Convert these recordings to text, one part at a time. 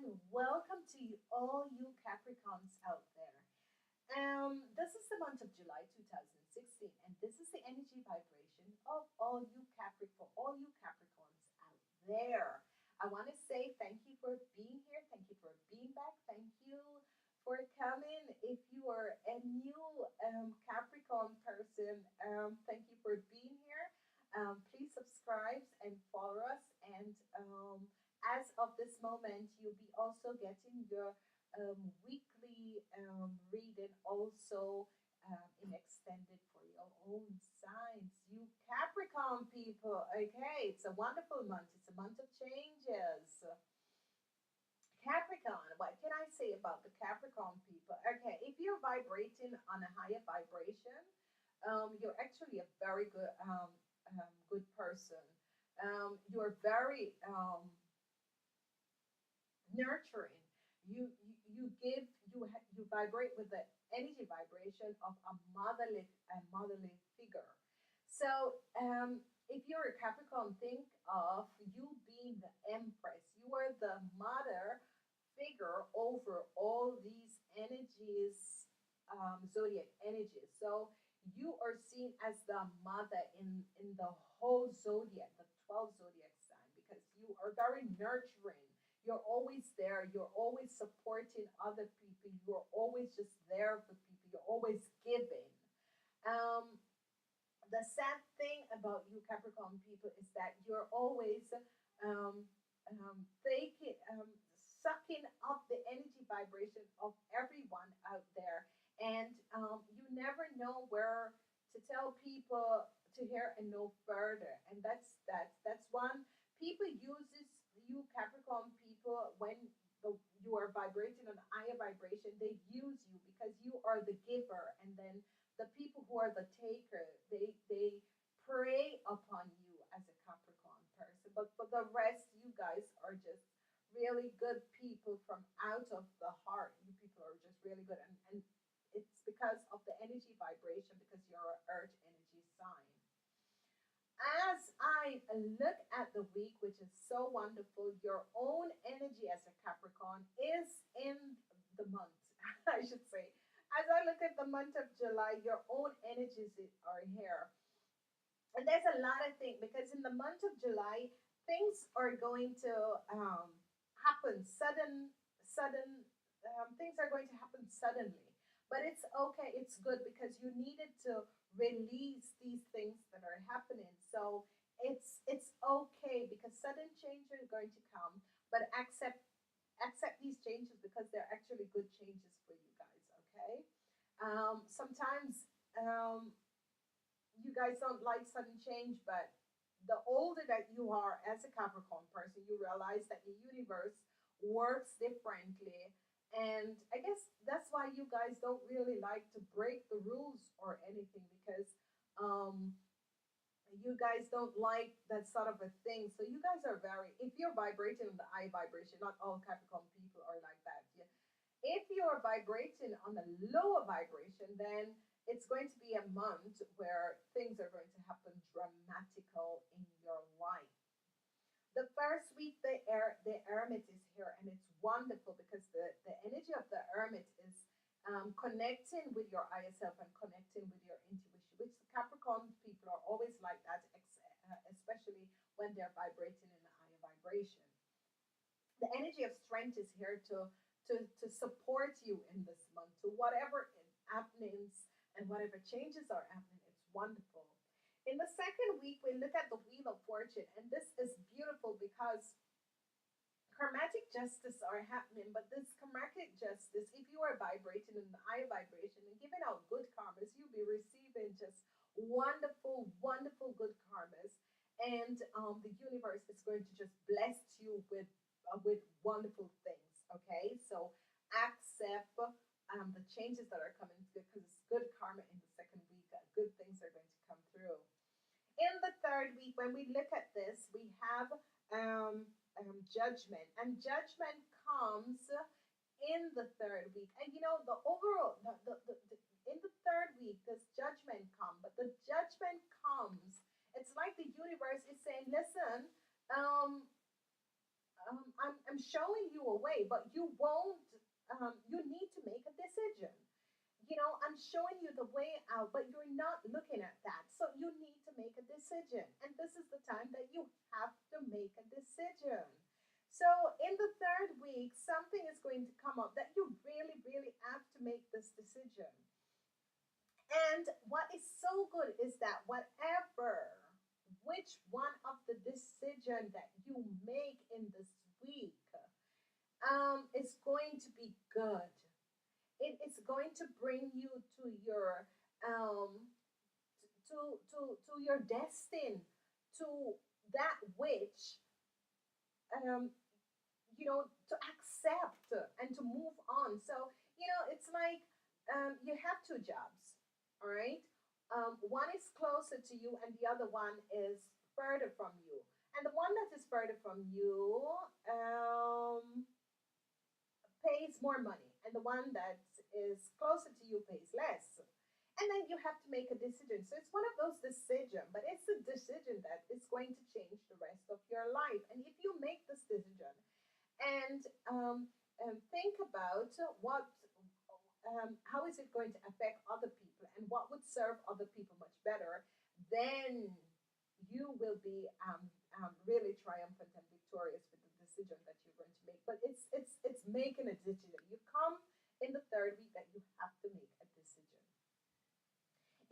and welcome to all you Capricorns out there. This is the month of July 2016, and this is the energy vibration of all you for all you Capricorns out there. I want to say thank you for being here. Thank you for being back. Thank you for coming. If you are a new Capricorn person, thank you for being here. Please subscribe and follow us. And as of this moment, you'll be also getting your weekly reading also in extended for your own signs. You Capricorn people, okay, it's a wonderful month. It's a month of changes. Capricorn, what can I say about the Capricorn people? Okay, if you're vibrating on a higher vibration, you're actually a very good person. You're very nurturing. You give you vibrate with the energy vibration of a motherly figure. So if you're a Capricorn, think of you being the empress. You are the mother figure over all these energies, zodiac energies. So you are seen as the mother in the whole zodiac, the 12 zodiac sign, because you are very nurturing. You're always there. You're always supporting other people. You're always just there for people. You're always giving. Um, the sad thing about you Capricorn people is that you're always um, taking, sucking up the energy vibration of everyone out there, and you never know where to tell people to hear and know further. And that's one people uses you Capricorn people when you are vibrating on a higher vibration. They use you because you are the giver, and then the people who are the taker, they prey upon you as a Capricorn person. But for the rest, you guys are just really good people from out of the heart. You people are just really good, and it's because of the energy vibration, because you're an earth energy sign. As I look at the week, which is so wonderful, your own energy as a Capricorn is in the month, I should say. As I look at the month of July, your own energies are here. And there's a lot of things, because in the month of July, things are going to happen sudden things are going to happen suddenly. But it's okay, it's good, because you needed to release these things that are happening. So it's okay, because sudden change are going to come, but accept these changes, because they're actually good changes for you guys. Okay. Sometimes you guys don't like sudden change, but the older that you are as a Capricorn person, you realize that the universe works differently. And I guess that's why you guys don't really like to break the rules or anything, because um, you guys don't like that sort of a thing. So you guys are very, if you're vibrating in the high vibration, not all Capricorn people are like that. Yeah. If you're vibrating on a lower vibration, then it's going to be a month where things are going to happen dramatical in your life. The first week, the hermit is here, and it's wonderful, because the energy of the hermit is connecting with your higher self and connecting with your intuition, which the Capricorn people are always like that, especially when they're vibrating in a higher vibration. The energy of strength is here to support you in this month, to whatever happenings and whatever changes are happening. It's wonderful. In the second week, we look at the Wheel of Fortune, and this is beautiful, because karmatic justice are happening. But this karmatic justice, if you are vibrating in the higher vibration and giving out good karmas, you'll be receiving just wonderful, wonderful good karmas. And the universe is going to just bless you with wonderful things. Okay, so accept the changes that are coming, because it's good karma in the second week. Good things are going to come through. In the third week, when we look at this, we have judgment, and judgment comes in the third week. And you know, the overall, in the third week, this judgment comes, but the judgment comes. It's like the universe is saying, listen, I'm showing you a way. way, but you won't. You need to make a decision. I'm showing you the way out, but you're not looking at that. So you need to make a decision. And this is the time that you have to make a decision. So in the third week, something is going to come up that you really, really have to make this decision. And what is so good is that which one of the decision that you make in this week is going to be good. It is going to bring you to your um, to your destiny, to that which um, to accept and to move on. So it's like you have two jobs, all right. One is closer to you, and the other one is further from you. And the one that is further from you um, pays more money, and the one that is closer to you pays less. And then you have to make a decision. So it's one of those decisions, but it's a decision that is going to change the rest of your life. And if you make this decision and think about how is it going to affect other people and what would serve other people much better, then you will be really triumphant and victorious with the decision that you're going to make. But it's making a decision. You come in the third week that you have to make a decision.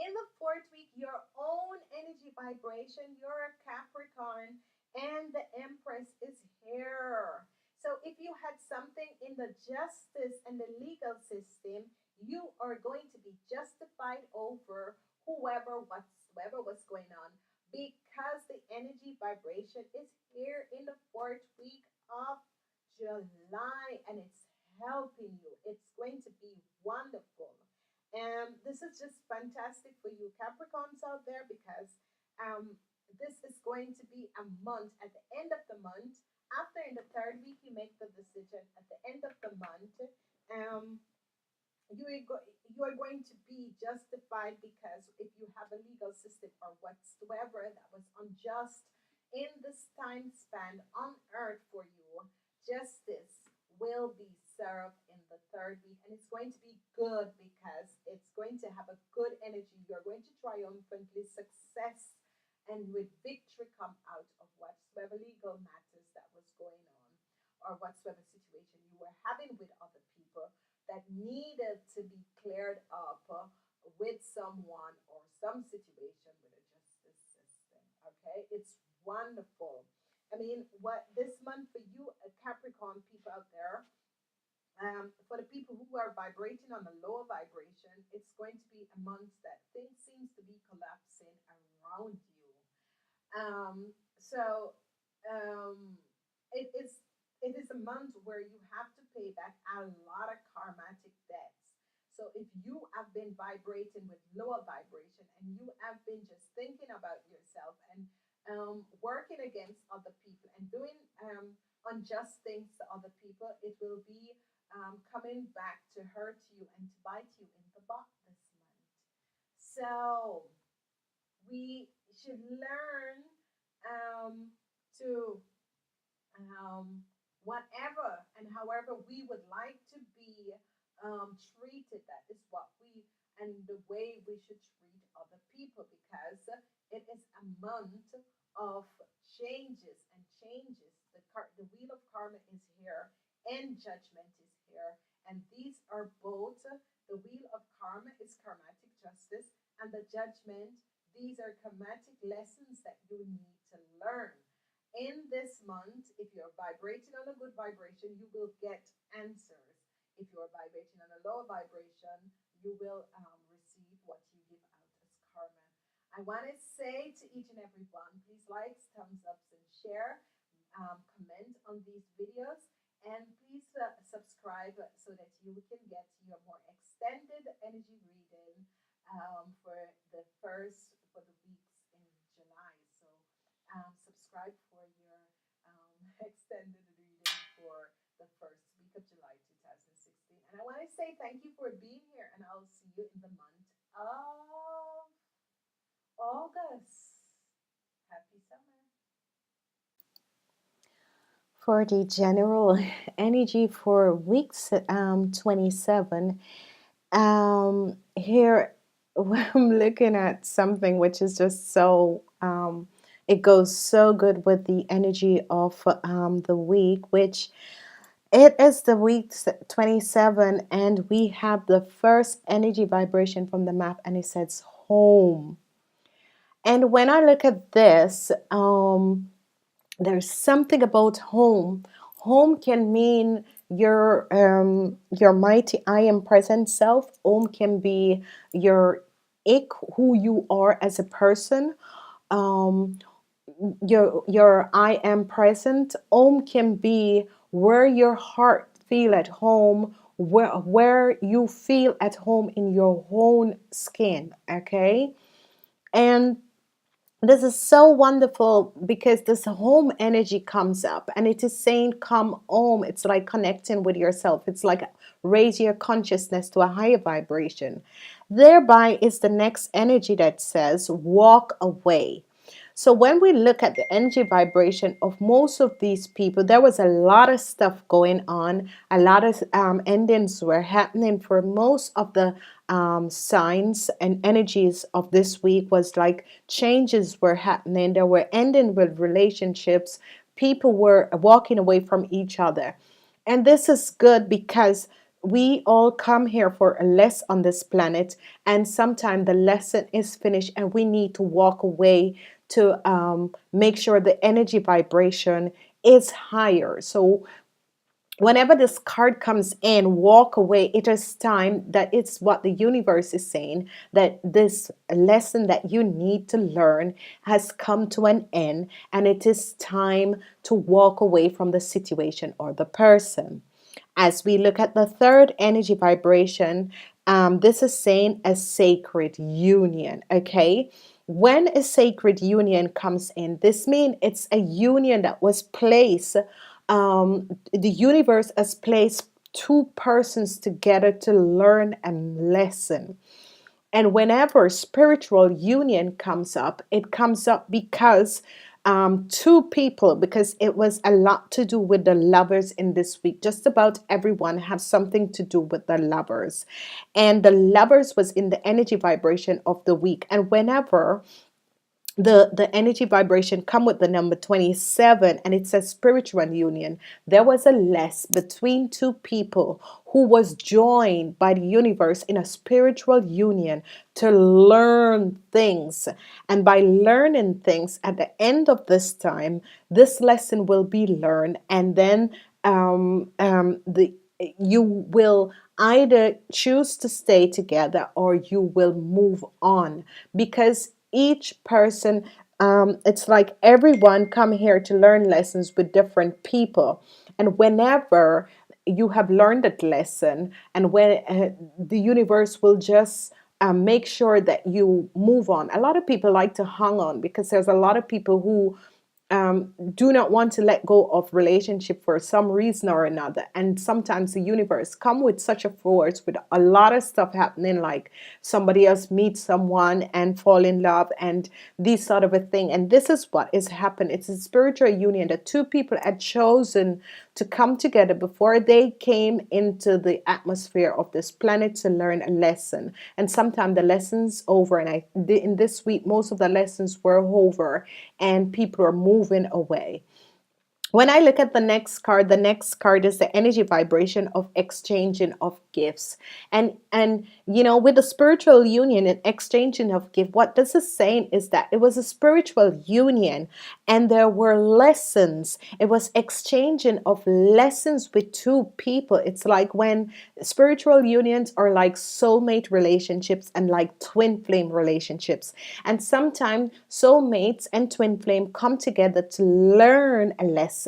In the fourth week, your own energy vibration, you're a Capricorn, and the Empress is here. So if you had something in the justice and the legal system, you are going to be justified over whatsoever was going on, because the energy vibration is here in the fourth week of July, and it's helping you. It's going to be wonderful. And this is just fantastic for you Capricorns out there, because um, this is going to be a month. At the end of the month, after in the third week, you make the decision. At the end of the month, um, you are going to be justified, because if you have a legal system or whatsoever that was unjust in this time span on earth for you, justice will be served in the third week, and it's going to be good because it's going to have a good energy. You're going to triumphantly success and with victory come out of whatsoever legal matters that was going on, or whatsoever situation you were having with other people that needed to be cleared up with someone or some situation with a justice system. Okay, it's wonderful. I mean, what this month for you, Capricorn people out there, for the people who are vibrating on a lower vibration, it's going to be a month that things seems to be collapsing around you. So um, it is a month where you have to pay back a lot of karmatic debts. So if you have been vibrating with lower vibration and you have been just thinking about yourself and working against other people and doing unjust things to other people, it will be coming back to hurt you and to bite you in the butt this month. So we should learn to whatever and however we would like to be treated. That is what we and the way we should treat other people, because it is a month of changes and changes. The wheel of karma is here, and judgment is here, and these are both. The wheel of karma is karmatic justice, and the judgment, these are karmatic lessons that you need to learn. In this month, if you're vibrating on a good vibration, you will get answers. If you're vibrating on a low vibration, you will receive what you give out as karma. I want to say to each and every one, please like, thumbs ups, and share, comment on these videos, and please subscribe so that you can get your more extended energy reading for the weeks in July. So subscribe for your extended reading for the first week of July 2016. And I want to say thank you for being here, and I'll see you in the month of August. Happy summer. For the general energy for weeks 27, here I'm looking at something which is just so, it goes so good with the energy of the week, which it is the week 27, and we have the first energy vibration from the map, and it says home. And when I look at this, there's something about home. Home can mean your mighty I am present self. Home can be your ik, who you are as a person. Um, your I am present. Home can be where your heart feel at home, where you feel at home in your own skin. Okay, and this is so wonderful because this home energy comes up, and it is saying come home. It's like connecting with yourself. It's like raise your consciousness to a higher vibration. Thereby is the next energy that says walk away. So when we look at the energy vibration of most of these people, there was a lot of stuff going on. A lot of endings were happening for most of the signs and energies of this week. Was like changes were happening. There were ending with relationships. People were walking away from each other. And this is good because we all come here for a lesson on this planet, and sometimes the lesson is finished and we need to walk away to make sure the energy vibration is higher. So whenever this card comes in, walk away, it is time that it's what the universe is saying, that this lesson that you need to learn has come to an end, and it is time to walk away from the situation or the person. As we look at the third energy vibration, this is saying a sacred union. Okay, when a sacred union comes in, this means it's a union that was placed, the universe has placed two persons together to learn a lesson. And whenever spiritual union comes up, it comes up because two people, because it was a lot to do with the lovers in this week. Just about everyone has something to do with the lovers. And the lovers was in the energy vibration of the week. And whenever the energy vibration come with the number 27, and it says spiritual union, there was a less between two people who was joined by the universe in a spiritual union to learn things. And by learning things, at the end of this time, this lesson will be learned, and then the you will either choose to stay together or you will move on, because each person, it's like everyone come here to learn lessons with different people. And whenever you have learned that lesson, and when the universe will just make sure that you move on. A lot of people like to hang on because there's a lot of people who do not want to let go of relationship for some reason or another. And sometimes the universe come with such a force with a lot of stuff happening, like somebody else meets someone and fall in love and this sort of a thing. And this is what is happening. It's a spiritual union that two people had chosen to come together before they came into the atmosphere of this planet to learn a lesson. And sometimes the lessons over, and in this week most of the lessons were over, and people are moving away. When I look at the next card is the energy vibration of exchanging of gifts. And with the spiritual union and exchanging of gift, what this is saying is that it was a spiritual union and there were lessons. It was exchanging of lessons with two people. It's like when spiritual unions are like soulmate relationships and like twin flame relationships. And sometimes soulmates and twin flame come together to learn a lesson.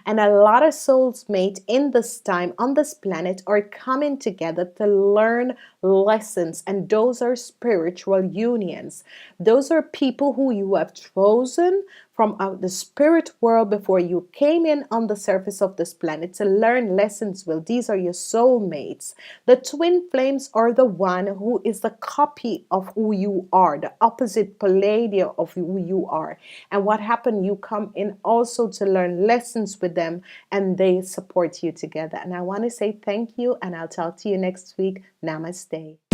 And a lot of soulmates in this time on this planet are coming together to learn lessons. And those are spiritual unions. Those are people who you have chosen from the spirit world before you came in on the surface of this planet to learn lessons. Well, these are your soulmates. The twin flames are the one who is the copy of who you are, the opposite palladia of who you are. And what happened, you come in also to learn lessons with them, and they support you together. And I want to say thank you, and I'll talk to you next week. Namaste.